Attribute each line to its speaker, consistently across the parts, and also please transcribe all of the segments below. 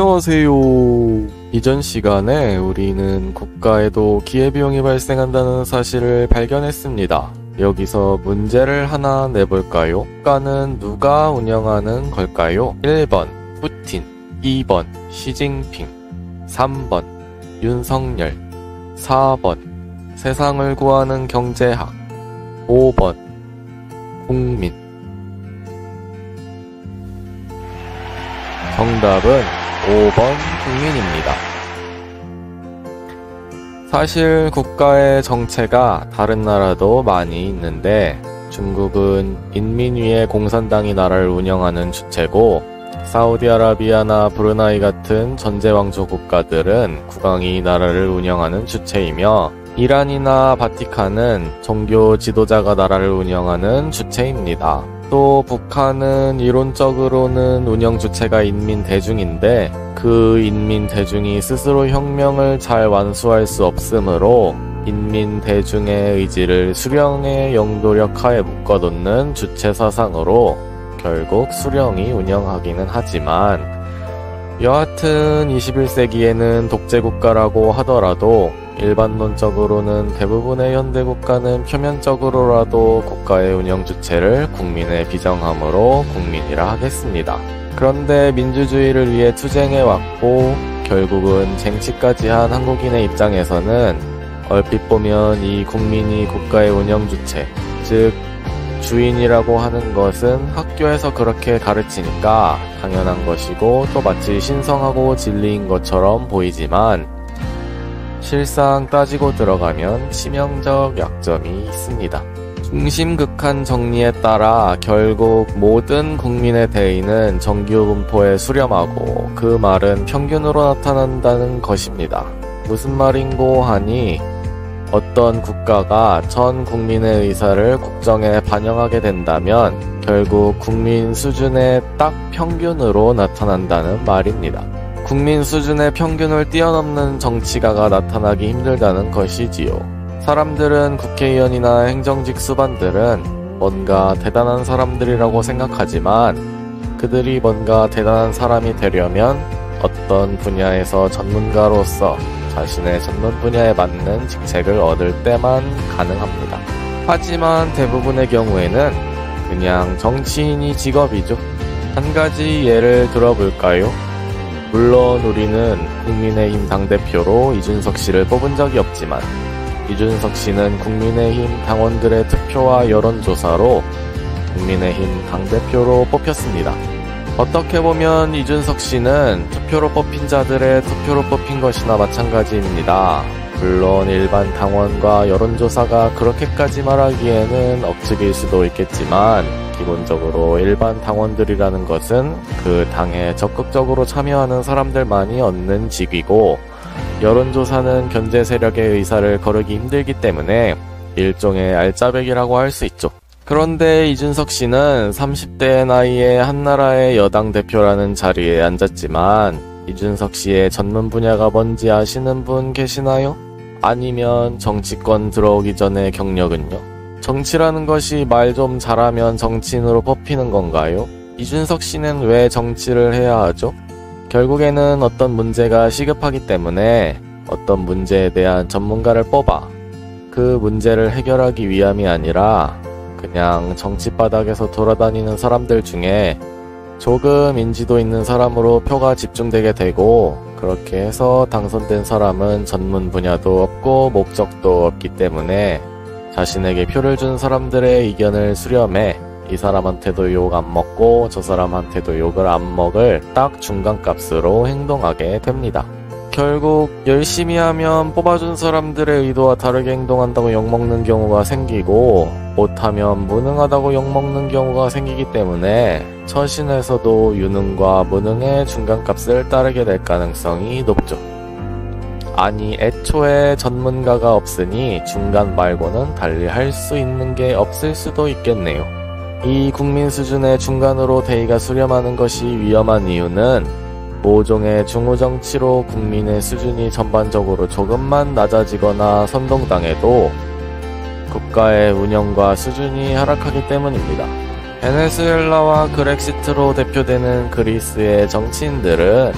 Speaker 1: 안녕하세요. 이전 시간에 우리는 국가에도 기회비용이 발생한다는 사실을 발견했습니다. 여기서 문제를 하나 내볼까요? 국가는 누가 운영하는 걸까요? 1번 푸틴, 2번 시진핑, 3번 윤석열, 4번 세상을 구하는 경제학, 5번 국민. 정답은 5번 국민입니다. 사실 국가의 정체가 다른 나라도 많이 있는데 중국은 인민위의 공산당이 나라를 운영하는 주체고 사우디아라비아나 브루나이 같은 전제왕조 국가들은 국왕이 나라를 운영하는 주체이며 이란이나 바티칸은 종교 지도자가 나라를 운영하는 주체입니다. 또 북한은 이론적으로는 운영 주체가 인민 대중인데 그 인민 대중이 스스로 혁명을 잘 완수할 수 없으므로 인민 대중의 의지를 수령의 영도력 하에 묶어놓는 주체 사상으로 결국 수령이 운영하기는 하지만 여하튼 21세기에는 독재국가라고 하더라도 일반론적으로는 대부분의 현대국가는 표면적으로라도 국가의 운영 주체를 국민에 비정함으로 국민이라 하겠습니다. 그런데 민주주의를 위해 투쟁해왔고 결국은 쟁취까지 한 한국인의 입장에서는 얼핏 보면 이 국민이 국가의 운영 주체, 즉 주인이라고 하는 것은 학교에서 그렇게 가르치니까 당연한 것이고 또 마치 신성하고 진리인 것처럼 보이지만 실상 따지고 들어가면 치명적 약점이 있습니다. 중심극한 정리에 따라 결국 모든 국민의 대의는 정규분포에 수렴하고 그 말은 평균으로 나타난다는 것입니다. 무슨 말인고 하니 어떤 국가가 전 국민의 의사를 국정에 반영하게 된다면 결국 국민 수준의 딱 평균으로 나타난다는 말입니다. 국민 수준의 평균을 뛰어넘는 정치가가 나타나기 힘들다는 것이지요. 사람들은 국회의원이나 행정직 수반들은 뭔가 대단한 사람들이라고 생각하지만 그들이 뭔가 대단한 사람이 되려면 어떤 분야에서 전문가로서 자신의 전문 분야에 맞는 직책을 얻을 때만 가능합니다. 하지만 대부분의 경우에는 그냥 정치인이 직업이죠. 한 가지 예를 들어볼까요? 물론 우리는 국민의힘 당대표로 이준석 씨를 뽑은 적이 없지만 이준석 씨는 국민의힘 당원들의 투표와 여론조사로 국민의힘 당대표로 뽑혔습니다. 어떻게 보면 이준석 씨는 투표로 뽑힌 자들의 투표로 뽑힌 것이나 마찬가지입니다. 물론 일반 당원과 여론조사가 그렇게까지 말하기에는 억측일 수도 있겠지만 기본적으로 일반 당원들이라는 것은 그 당에 적극적으로 참여하는 사람들만이 얻는 직위고 여론조사는 견제 세력의 의사를 거르기 힘들기 때문에 일종의 알짜배기라고 할 수 있죠. 그런데 이준석 씨는 30대 나이에 한나라의 여당 대표라는 자리에 앉았지만 이준석 씨의 전문 분야가 뭔지 아시는 분 계시나요? 아니면 정치권 들어오기 전의 경력은요? 정치라는 것이 말 좀 잘하면 정치인으로 뽑히는 건가요? 이준석 씨는 왜 정치를 해야 하죠? 결국에는 어떤 문제가 시급하기 때문에 어떤 문제에 대한 전문가를 뽑아 그 문제를 해결하기 위함이 아니라 그냥 정치바닥에서 돌아다니는 사람들 중에 조금 인지도 있는 사람으로 표가 집중되게 되고 그렇게 해서 당선된 사람은 전문 분야도 없고 목적도 없기 때문에 자신에게 표를 준 사람들의 의견을 수렴해 이 사람한테도 욕 안 먹고 저 사람한테도 욕을 안 먹을 딱 중간값으로 행동하게 됩니다. 결국 열심히 하면 뽑아준 사람들의 의도와 다르게 행동한다고 욕먹는 경우가 생기고 못하면 무능하다고 욕먹는 경우가 생기기 때문에 처신에서도 유능과 무능의 중간값을 따르게 될 가능성이 높죠. 아니 애초에 전문가가 없으니 중간 말고는 달리 할 수 있는 게 없을 수도 있겠네요. 이 국민 수준의 중간으로 대의가 수렴하는 것이 위험한 이유는 모종의 중후정치로 국민의 수준이 전반적으로 조금만 낮아지거나 선동당해도 국가의 운영과 수준이 하락하기 때문입니다. 베네수엘라와 그렉시트로 대표되는 그리스의 정치인들은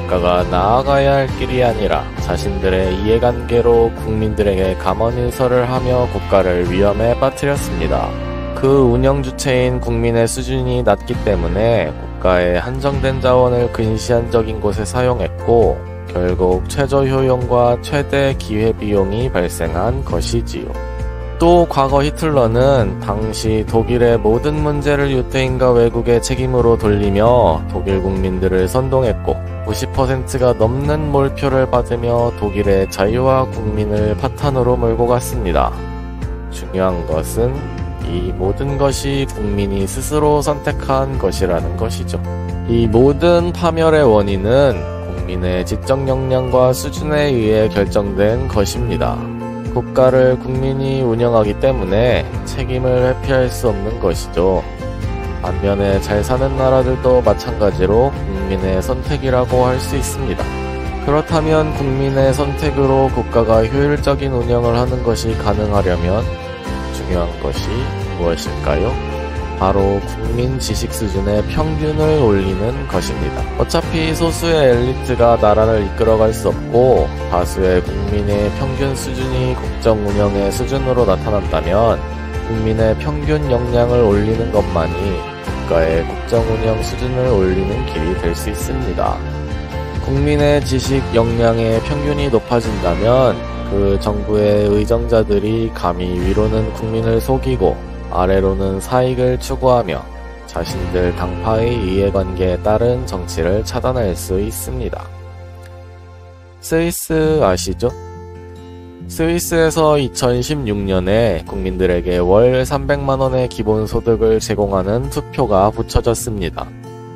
Speaker 1: 국가가 나아가야 할 길이 아니라 자신들의 이해관계로 국민들에게 감언인설을 하며 국가를 위험에 빠뜨렸습니다. 그 운영 주체인 국민의 수준이 낮기 때문에 국가의 한정된 자원을 근시안적인 곳에 사용했고 결국 최저 효용과 최대 기회비용이 발생한 것이지요. 또 과거 히틀러는 당시 독일의 모든 문제를 유태인과 외국의 책임으로 돌리며 독일 국민들을 선동했고 90%가 넘는 몰표를 받으며 독일의 자유와 국민을 파탄으로 몰고 갔습니다. 중요한 것은 이 모든 것이 국민이 스스로 선택한 것이라는 것이죠. 이 모든 파멸의 원인은 국민의 지적 역량과 수준에 의해 결정된 것입니다. 국가를 국민이 운영하기 때문에 책임을 회피할 수 없는 것이죠. 반면에 잘 사는 나라들도 마찬가지로 국민의 선택이라고 할 수 있습니다. 그렇다면 국민의 선택으로 국가가 효율적인 운영을 하는 것이 가능하려면 중요한 것이 무엇일까요? 바로 국민 지식 수준의 평균을 올리는 것입니다. 어차피 소수의 엘리트가 나라를 이끌어갈 수 없고 다수의 국민의 평균 수준이 국정 운영의 수준으로 나타난다면 국민의 평균 역량을 올리는 것만이 국가의 국정 운영 수준을 올리는 길이 될 수 있습니다. 국민의 지식 역량의 평균이 높아진다면 그 정부의 의정자들이 감히 위로는 국민을 속이고 아래로는 사익을 추구하며 자신들 당파의 이해관계에 따른 정치를 차단할 수 있습니다. 스위스 아시죠? 스위스에서 2016년에 국민들에게 월 300만원의 기본소득을 제공하는 투표가 붙여졌습니다.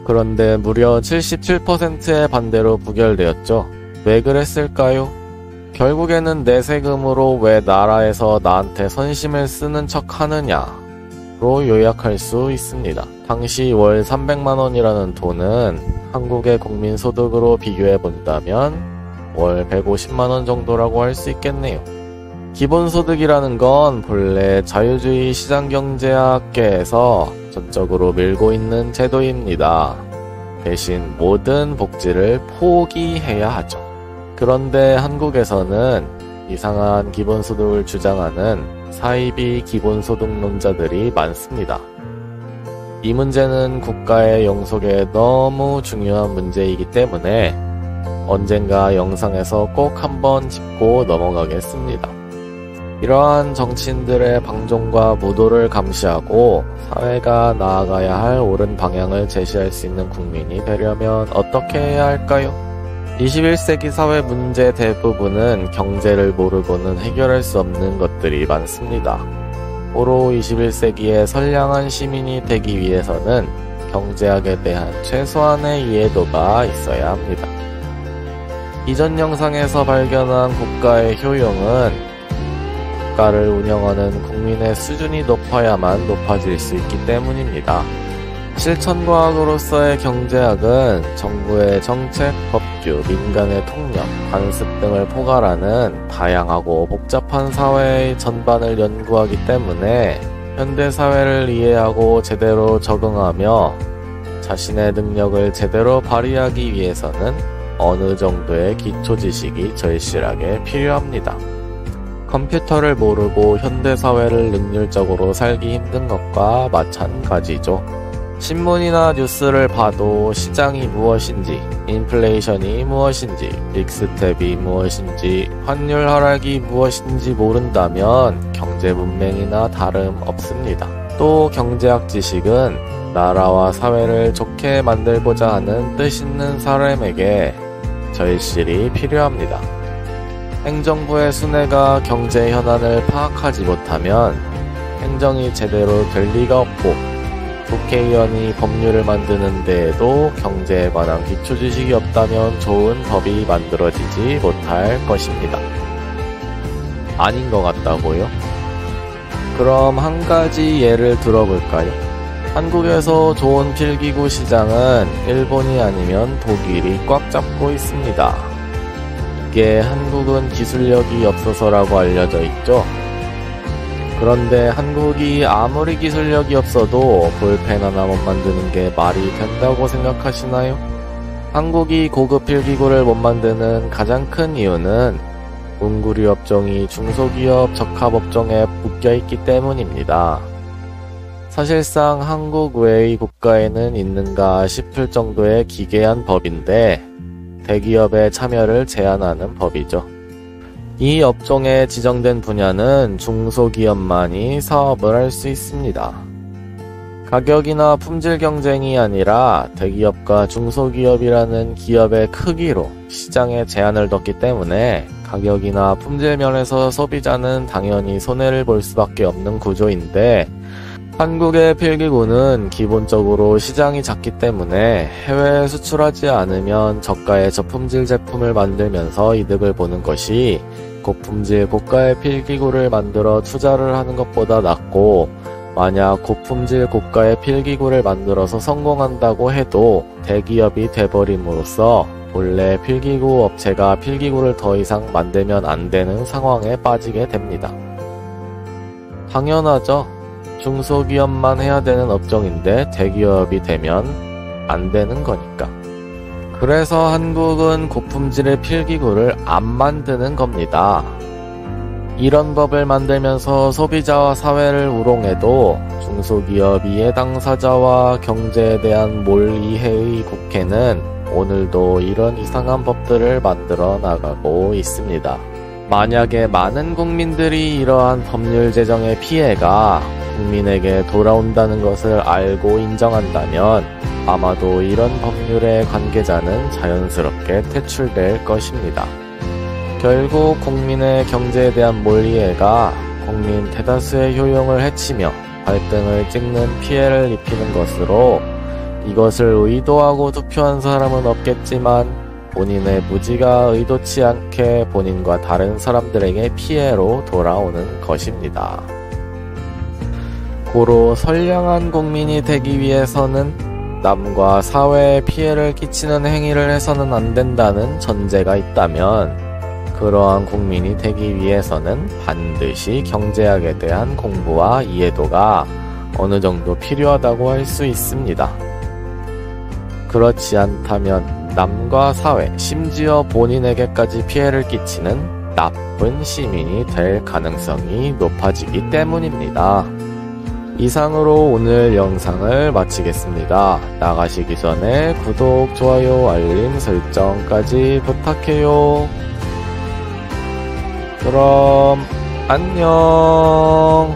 Speaker 1: 그런데 무려 77%의 반대로 부결되었죠. 왜 그랬을까요? 결국에는 내 세금으로 왜 나라에서 나한테 선심을 쓰는 척 하느냐로 요약할 수 있습니다. 당시 월 300만원이라는 돈은 한국의 국민소득으로 비교해본다면 월 150만원 정도라고 할 수 있겠네요. 기본소득이라는 건 본래 자유주의 시장경제학계에서 전적으로 밀고 있는 제도입니다. 대신 모든 복지를 포기해야 하죠. 그런데 한국에서는 이상한 기본소득을 주장하는 사이비 기본소득론자들이 많습니다. 이 문제는 국가의 영속에 너무 중요한 문제이기 때문에 언젠가 영상에서 꼭 한번 짚고 넘어가겠습니다. 이러한 정치인들의 방종과 무도를 감시하고 사회가 나아가야 할 옳은 방향을 제시할 수 있는 국민이 되려면 어떻게 해야 할까요? 21세기 사회 문제 대부분은 경제를 모르고는 해결할 수 없는 것들이 많습니다. 고로 21세기의 선량한 시민이 되기 위해서는 경제학에 대한 최소한의 이해도가 있어야 합니다. 이전 영상에서 발견한 국가의 효용은 국가를 운영하는 국민의 수준이 높아야만 높아질 수 있기 때문입니다. 실천과학으로서의 경제학은 정부의 정책, 법규, 민간의 통념, 관습 등을 포괄하는 다양하고 복잡한 사회의 전반을 연구하기 때문에 현대사회를 이해하고 제대로 적응하며 자신의 능력을 제대로 발휘하기 위해서는 어느 정도의 기초지식이 절실하게 필요합니다. 컴퓨터를 모르고 현대사회를 능률적으로 살기 힘든 것과 마찬가지죠. 신문이나 뉴스를 봐도 시장이 무엇인지, 인플레이션이 무엇인지, 빅스텝이 무엇인지, 환율 하락이 무엇인지 모른다면 경제 문맹이나 다름없습니다. 또 경제학 지식은 나라와 사회를 좋게 만들고자 하는 뜻있는 사람에게 절실히 필요합니다. 행정부의 수뇌가 경제 현안을 파악하지 못하면 행정이 제대로 될 리가 없고 국회의원이 법률을 만드는 데에도 경제에 관한 기초지식이 없다면 좋은 법이 만들어지지 못할 것입니다. 아닌 것 같다고요? 그럼 한 가지 예를 들어볼까요? 한국에서 좋은 필기구 시장은 일본이 아니면 독일이 꽉 잡고 있습니다. 이게 한국은 기술력이 없어서라고 알려져 있죠? 그런데 한국이 아무리 기술력이 없어도 볼펜 하나만 만드는 게 말이 된다고 생각하시나요? 한국이 고급 필기구를 못 만드는 가장 큰 이유는 웅구리 업종이 중소기업 적합업종에 묶여있기 때문입니다. 사실상 한국 외의 국가에는 있는가 싶을 정도의 기괴한 법인데 대기업의 참여를 제한하는 법이죠. 이 업종에 지정된 분야는 중소기업만이 사업을 할 수 있습니다. 가격이나 품질 경쟁이 아니라 대기업과 중소기업이라는 기업의 크기로 시장에 제한을 뒀기 때문에 가격이나 품질 면에서 소비자는 당연히 손해를 볼 수밖에 없는 구조인데, 한국의 필기구는 기본적으로 시장이 작기 때문에 해외에 수출하지 않으면 저가의 저품질 제품을 만들면서 이득을 보는 것이 고품질 고가의 필기구를 만들어 투자를 하는 것보다 낫고, 만약 고품질 고가의 필기구를 만들어서 성공한다고 해도 대기업이 돼버림으로써 본래 필기구 업체가 필기구를 더 이상 만들면 안 되는 상황에 빠지게 됩니다. 당연하죠. 중소기업만 해야 되는 업종인데 대기업이 되면 안 되는 거니까. 그래서 한국은 고품질의 필기구를 안 만드는 겁니다. 이런 법을 만들면서 소비자와 사회를 우롱해도 중소기업 이해 당사자와 경제에 대한 몰이해의 국회는 오늘도 이런 이상한 법들을 만들어 나가고 있습니다. 만약에 많은 국민들이 이러한 법률 제정의 피해가 국민에게 돌아온다는 것을 알고 인정한다면 아마도 이런 법률의 관계자는 자연스럽게 퇴출될 것입니다. 결국 국민의 경제에 대한 몰이해가 국민 대다수의 효용을 해치며 발등을 찍는 피해를 입히는 것으로, 이것을 의도하고 투표한 사람은 없겠지만 본인의 무지가 의도치 않게 본인과 다른 사람들에게 피해로 돌아오는 것입니다. 고로 선량한 국민이 되기 위해서는 남과 사회에 피해를 끼치는 행위를 해서는 안 된다는 전제가 있다면, 그러한 국민이 되기 위해서는 반드시 경제학에 대한 공부와 이해도가 어느 정도 필요하다고 할 수 있습니다. 그렇지 않다면 남과 사회, 심지어 본인에게까지 피해를 끼치는 나쁜 시민이 될 가능성이 높아지기 때문입니다. 이상으로 오늘 영상을 마치겠습니다. 나가시기 전에 구독, 좋아요, 알림 설정까지 부탁해요. 그럼 안녕.